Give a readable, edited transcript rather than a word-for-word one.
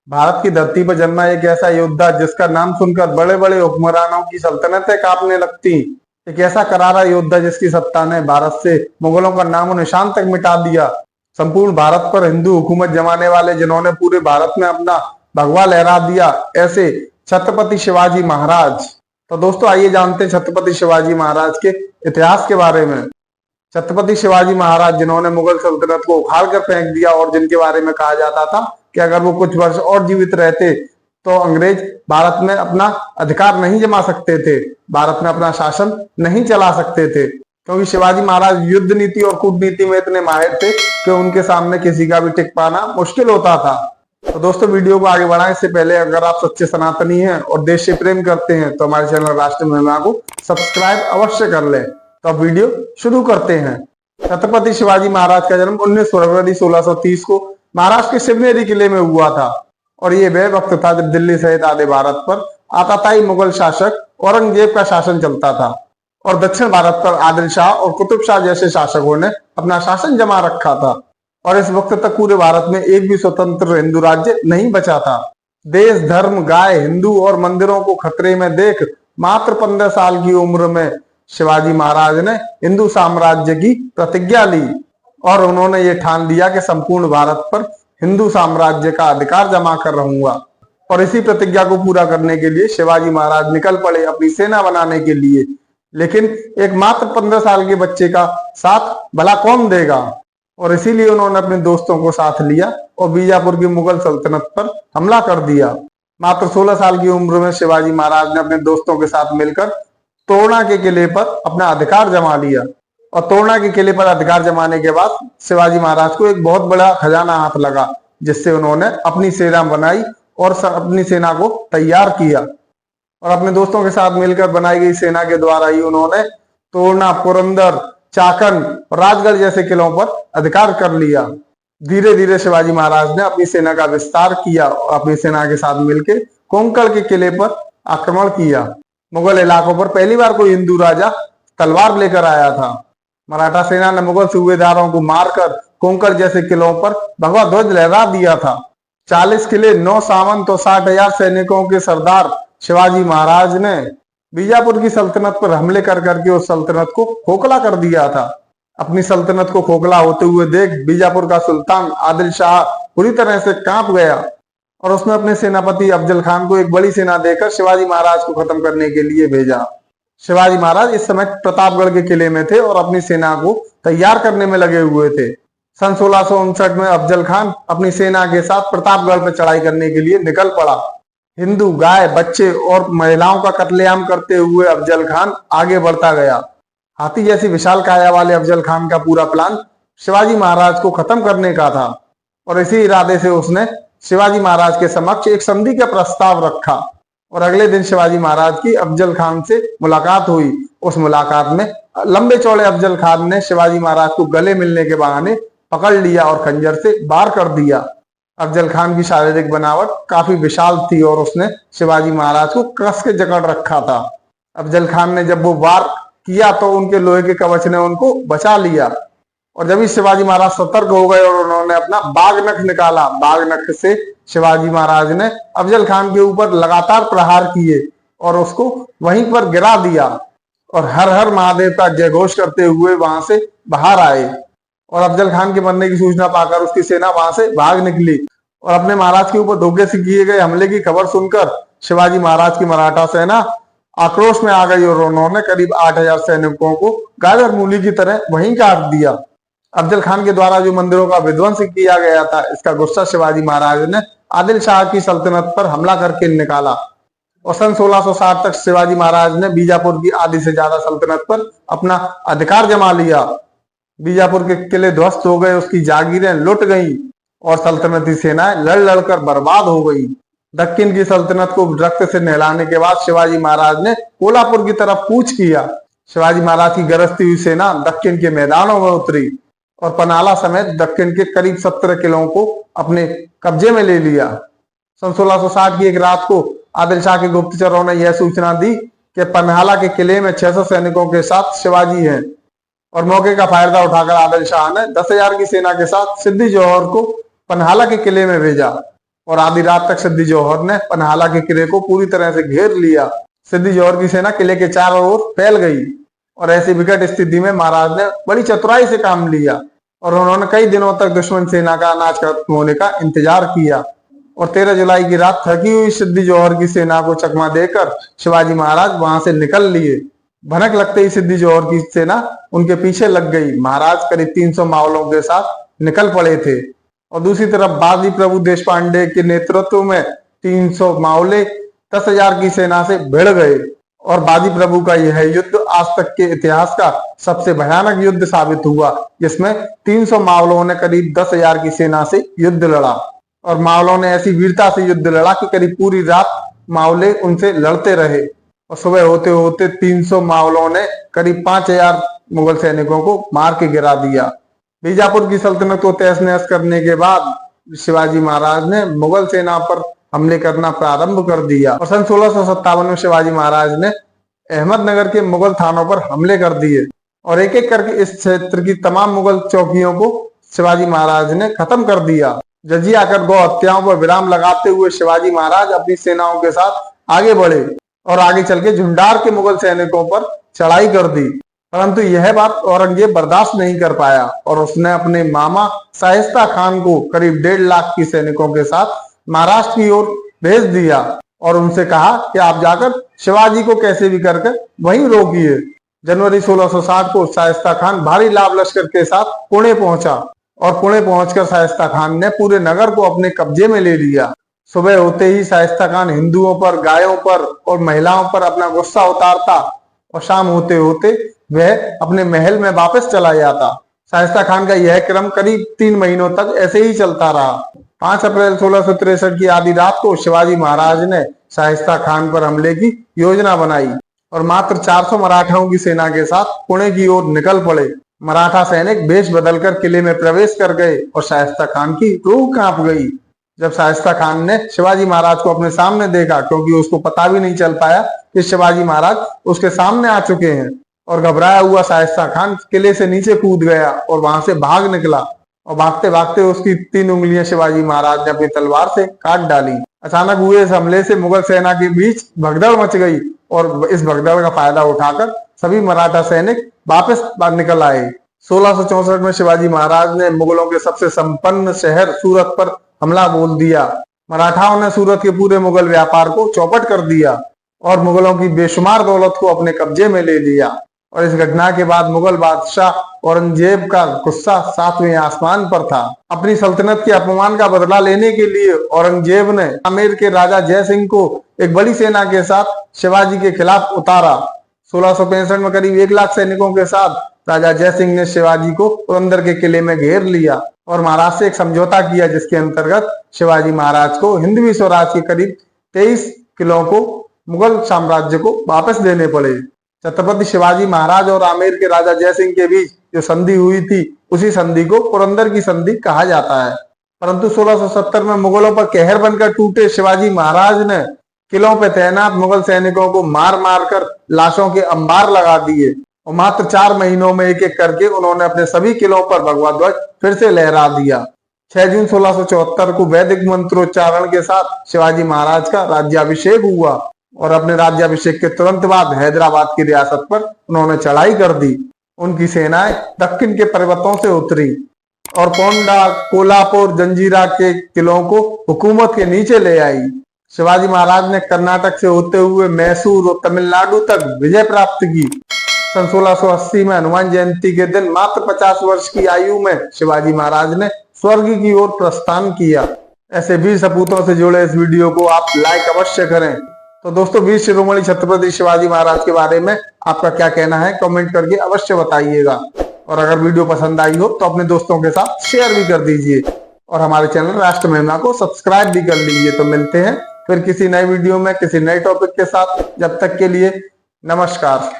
भारत की धरती पर जन्मा एक ऐसा योद्धा जिसका नाम सुनकर बड़े बड़े हुक्मरानों की सल्तनतें कांपने लगती। एक ऐसा करारा योद्धा जिसकी सत्ता ने भारत से मुगलों का नामो निशान तक मिटा दिया। संपूर्ण भारत पर हिंदू हुकूमत जमाने वाले, जिन्होंने पूरे भारत में अपना भगवा लहरा दिया, ऐसे छत्रपति शिवाजी महाराज। तो दोस्तों आइए जानते हैं छत्रपति शिवाजी महाराज के इतिहास के बारे में। छत्रपति शिवाजी महाराज, जिन्होंने मुगल सल्तनत को उखाड़ कर फेंक दिया और जिनके बारे में कहा जाता था कि अगर वो कुछ वर्ष और जीवित रहते तो अंग्रेज भारत में अपना अधिकार नहीं जमा सकते थे, भारत में अपना शासन नहीं चला सकते थे, क्योंकि शिवाजी महाराज युद्ध नीति और कूटनीति में इतने माहिर थे कि उनके सामने किसी का भी टिक पाना मुश्किल होता था। तो दोस्तों वीडियो को आगे बढ़ाने से पहले अगर आप सच्चे सनातनी हैं और देश से प्रेम करते हैं तो हमारे चैनल राष्ट्र महिमा को सब्सक्राइब अवश्य कर लें। तो अब वीडियो शुरू करते हैं। छत्रपति शिवाजी महाराज का जन्म 19 फरवरी 1630 को महाराष्ट्र के शिवनेरी किले में हुआ था और ये वह वक्त था जब दिल्ली सहित आधे भारत पर आताताई मुगल शासक औरंगजेब का शासन चलता था और दक्षिण भारत पर आदिल शाह और कुतुब शाह जैसे शासकों ने अपना शासन जमा रखा था और इस वक्त तक पूरे भारत में एक भी स्वतंत्र हिंदू राज्य नहीं बचा था। देश, धर्म, गाय, हिंदू और मंदिरों को खतरे में देख मात्र 15 साल की उम्र में शिवाजी महाराज ने हिंदू साम्राज्य की प्रतिज्ञा ली और उन्होंने ये ठान लिया कि संपूर्ण भारत पर हिंदू साम्राज्य का अधिकार जमा कर रहूंगा। और इसी प्रतिज्ञा को पूरा करने के लिए शिवाजी महाराज निकल पड़े अपनी सेना बनाने के लिए। लेकिन एक मात्र 15 साल के बच्चे का साथ भला कौन देगा, और इसीलिए उन्होंने अपने दोस्तों को साथ लिया और बीजापुर की मुगल सल्तनत पर हमला कर दिया। मात्र 16 साल की उम्र में शिवाजी महाराज ने अपने दोस्तों के साथ मिलकर तोरना के किले पर अपना अधिकार जमा लिया और तोरना के किले पर अधिकार जमाने के बाद शिवाजी महाराज को एक बहुत बड़ा खजाना हाथ लगा, जिससे उन्होंने अपनी सेना बनाई और अपनी सेना को तैयार किया और अपने दोस्तों के साथ मिलकर बनाई गई सेना के द्वारा ही उन्होंने तोरना, पुरंदर, चाकन और राजगढ़ जैसे किलों पर अधिकार कर लिया। धीरे धीरे शिवाजी महाराज ने अपनी सेना का विस्तार किया और अपनी सेना के साथ मिलकर कोंकण के किले पर आक्रमण किया। मुगल इलाकों पर पहली बार कोई हिंदू राजा तलवार लेकर आया था। मराठा सेना ने मुगल सूबेदारों को मारकर कोंकण जैसे किलों पर भगवा ध्वज लहरा दिया था। 40 किले, 9 सामंत और 60,000 सैनिकों के सरदार शिवाजी महाराज ने बीजापुर की सल्तनत पर हमले कर करके उस सल्तनत को खोखला कर दिया था। अपनी सल्तनत को खोखला होते हुए देख बीजापुर का सुल्तान आदिल शाह पूरी तरह से कांप गया और उसने अपने सेनापति अफजल खान को एक बड़ी सेना देकर शिवाजी महाराज को खत्म करने के लिए भेजा। शिवाजी महाराज इस समय प्रतापगढ़ के किले में थे और अपनी सेना को तैयार करने में लगे हुए थे। सन 1659 में अफजल खान अपनी सेना के साथ प्रतापगढ़ पर चढ़ाई करने के लिए निकल पड़ा। हिंदू, गाय, बच्चे और महिलाओं का कत्लेआम करते हुए अफजल खान आगे बढ़ता गया। हाथी जैसी विशाल काया वाले अफजल खान का पूरा प्लान शिवाजी महाराज को खत्म करने का था और इसी इरादे से उसने शिवाजी महाराज के समक्ष एक संधि का प्रस्ताव रखा और अगले दिन शिवाजी महाराज की अफजल खान से मुलाकात हुई। उस मुलाकात में लंबे चौड़े अफजल खान ने शिवाजी महाराज को गले मिलने के बहाने पकड़ लिया और खंजर से वार कर दिया। अफजल खान की शारीरिक बनावट काफी विशाल थी और उसने शिवाजी महाराज को कस के जकड़ रखा था। अफजल खान ने जब वो वार किया तो उनके लोहे के कवच ने उनको बचा लिया और जब ही शिवाजी महाराज सतर्क हो गए और उन्होंने अपना बागनख निकाला, बागनख से शिवाजी महाराज ने अफजल खान के ऊपर लगातार प्रहार किए और उसको वहीं पर गिरा दिया और हर हर महादेव का जय घोष करते हुए वहां से बाहर आए और अफजल खान के मरने की सूचना पाकर उसकी सेना वहां से भाग निकली और अपने महाराज के ऊपर धोखे से किए गए हमले की खबर सुनकर शिवाजी महाराज की मराठा सेना आक्रोश में आ गई और उन्होंने करीब 8,000 सैनिकों को गाजर मूली की तरह वहीं काट दिया। अफजल खान के द्वारा जो मंदिरों का विध्वंस किया गया था, इसका गुस्सा शिवाजी महाराज ने आदिल शाह की सल्तनत पर हमला करके निकाला और सन 1660 तक शिवाजी महाराज ने बीजापुर की आधी से ज्यादा सल्तनत पर अपना अधिकार जमा लिया। बीजापुर के किले ध्वस्त हो गए, उसकी जागीरें लुट गईं और सल्तनती सेनाएं लड़ लड़कर बर्बाद हो गई। दक्कन की सल्तनत को रक्त से नहलाने के बाद शिवाजी महाराज ने कोल्हापुर की तरफ कूच किया। शिवाजी महाराज की गरजती हुई सेना दक्कन के मैदानों में उतरी और पनाला समेत दक्कन के करीब 17 किलों को अपने कब्जे में ले लिया। सन 1660 की एक रात को आदिल शाह के गुप्तचरों ने यह सूचना दी कि पन्हाला के किले में 600 सैनिकों के साथ शिवाजी हैं और मौके का फायदा उठाकर आदिल शाह ने 10,000 की सेना के साथ सिद्दी जौहर को पन्हाला के किले में भेजा और आधी रात तक सिद्दी जौहर ने पन्हाला के किले को पूरी तरह से घेर लिया। सिद्दी जौहर की सेना किले के चारों ओर फैल गई और ऐसी विकट स्थिति में महाराज ने बड़ी चतुराई से काम लिया और उन्होंने कई दिनों तक दुश्मन सेना का अनाज खत्म होने का इंतजार किया। और 13 जुलाई की रात थकी हुई सिद्दी जौहर की सेना को चकमा देकर शिवाजी महाराज वहां से निकल लिए। भनक लगते ही सिद्दी जौहर की सेना उनके पीछे लग गई। महाराज करीब 300 मावलों के साथ निकल पड़े थे और दूसरी तरफ बाजी प्रभु देशपांडे के नेतृत्व में 300 मावले 10,000 की सेना से भिड़ गए और बाजी प्रभु का यह युद्ध आज तक के इतिहास का सबसे भयानक युद्ध साबित हुआ, जिसमें 300 मावलों ने करीब 10,000 की सेना से युद्ध लड़ा और मावलों ने ऐसी वीरता से युद्ध लड़ा कि करीब पूरी रात मावले उनसे लड़ते रहे और सुबह होते होते 300 मावलों ने करीब 5,000 मुगल सैनिकों को मार के गिरा दिया। बीजापुर की सल्तनत को तहस नहस करने के बाद शिवाजी महाराज ने मुगल सेना पर हमले करना प्रारंभ कर दिया और सन 1657 में शिवाजी महाराज ने अहमदनगर के मुगल थानों पर हमले कर दिए और एक एक करके इस क्षेत्र की तमाम मुगल चौकियों को शिवाजी महाराज ने खत्म कर दिया। जजिया कर गौ हत्याओं पर विराम लगाते हुए शिवाजी महाराज अपनी सेनाओं के साथ आगे बढ़े और आगे चल के झुंडार के मुगल सैनिकों पर चढ़ाई कर दी, परंतु यह बात औरंगजेब बर्दाश्त नहीं कर पाया और उसने अपने मामा शाइस्ता खान को करीब 1.5 लाख की सैनिकों के साथ महाराष्ट्र की ओर भेज दिया और उनसे कहा कि आप जाकर शिवाजी को कैसे भी करके वहीं रोकिए। जनवरी 1660 को शाइस्ता खान भारी लाभ लश्कर के साथ पुणे पहुंचा और पुणे पहुंचकर शाइस्ता खान ने पूरे नगर को अपने कब्जे में ले लिया। सुबह होते ही शाइस्ता खान हिंदुओं पर, गायों पर और महिलाओं पर अपना गुस्सा उतारता और शाम होते होते वह अपने महल में वापस चला जाता। शाइस्ता खान का यह क्रम करीब 3 महीनों तक ऐसे ही चलता रहा। 5 अप्रैल 1663 की आधी रात को शिवाजी महाराज ने शाइस्ता खान पर हमले की योजना बनाई और मात्र 400 मराठाओं की सेना के साथ पुणे की ओर निकल पड़े। मराठा सैनिक वेश बदलकर किले में प्रवेश कर गए और शाइस्ता खान की रूह कांप गई। जब शाइस्ता खान ने शिवाजी महाराज को अपने सामने देखा, क्योंकि उसको पता भी नहीं चल पाया कि शिवाजी महाराज उसके सामने आ चुके हैं, और घबराया हुआ शाइस्ता खान किले से नीचे कूद गया और वहां से भाग निकला और भागते भागते उसकी 3 उंगलियां शिवाजी महाराज ने अपनी तलवार से काट डाली। अचानक हुए इस हमले से मुगल सेना के बीच भगदड़ मच गई और इस भगदड़ का फायदा उठाकर सभी मराठा सैनिक वापस निकल आए। 1664 में शिवाजी महाराज ने मुगलों के सबसे संपन्न शहर सूरत पर हमला बोल दिया। मराठाओं ने सूरत के पूरे मुगल व्यापार को चौपट कर दिया और मुगलों की बेशुमार दौलत को अपने कब्जे में ले लिया। और इस घटना के बाद मुगल बादशाह औरंगजेब का गुस्सा 7वें आसमान पर था। अपनी सल्तनत के अपमान का बदला लेने के लिए औरंगजेब ने आमेर के राजा जय सिंह को एक बड़ी सेना के साथ शिवाजी के खिलाफ उतारा। 1665 में करीब 1 लाख सैनिकों के साथ राजा जय सिंह ने शिवाजी को पुरंदर के किले में घेर लिया और महाराज से एक समझौता किया, जिसके अंतर्गत शिवाजी महाराज को हिंदवी स्वराज के करीब 23 किलों को मुगल साम्राज्य को वापस देने पड़े। छत्रपति शिवाजी महाराज और आमेर के राजा जय सिंह के बीच जो संधि हुई थी, उसी संधि को पुरंदर की संधि कहा जाता है। परंतु 1670 में मुगलों पर कहर बनकर टूटे शिवाजी महाराज ने किलों पर तैनात मुगल सैनिकों को मार मार कर लाशों के अंबार लगा दिए और मात्र 4 महीनों में एक एक करके उन्होंने अपने सभी किलों पर भगवा ध्वज फिर से लहरा दिया। 6 जून 1674 को वैदिक मंत्रोच्चारण के साथ शिवाजी महाराज का राज्याभिषेक हुआ और अपने राज्याभिषेक के तुरंत बाद हैदराबाद की रियासत पर उन्होंने चढ़ाई कर दी। उनकी सेनाएं दक्षिण के पर्वतों से उतरी और पोंडा, कोल्हापुर, जंजीरा के किलों को हुकूमत के नीचे ले आई। शिवाजी महाराज ने कर्नाटक से होते हुए मैसूर और तमिलनाडु तक विजय प्राप्त की। सन 1680 में हनुमान जयंती के दिन मात्र 50 वर्ष की आयु में शिवाजी महाराज ने स्वर्ग की ओर प्रस्थान किया। ऐसे वीर सपूतों से जुड़े इस वीडियो को आप लाइक अवश्य करें। तो दोस्तों, वीर शिरोमणि छत्रपति शिवाजी महाराज के बारे में आपका क्या कहना है, कमेंट करके अवश्य बताइएगा। और अगर वीडियो पसंद आई हो तो अपने दोस्तों के साथ शेयर भी कर दीजिए और हमारे चैनल राष्ट्र महिमा को सब्सक्राइब भी कर लीजिए। तो मिलते हैं फिर किसी नए वीडियो में किसी नए टॉपिक के साथ। जब तक के लिए नमस्कार।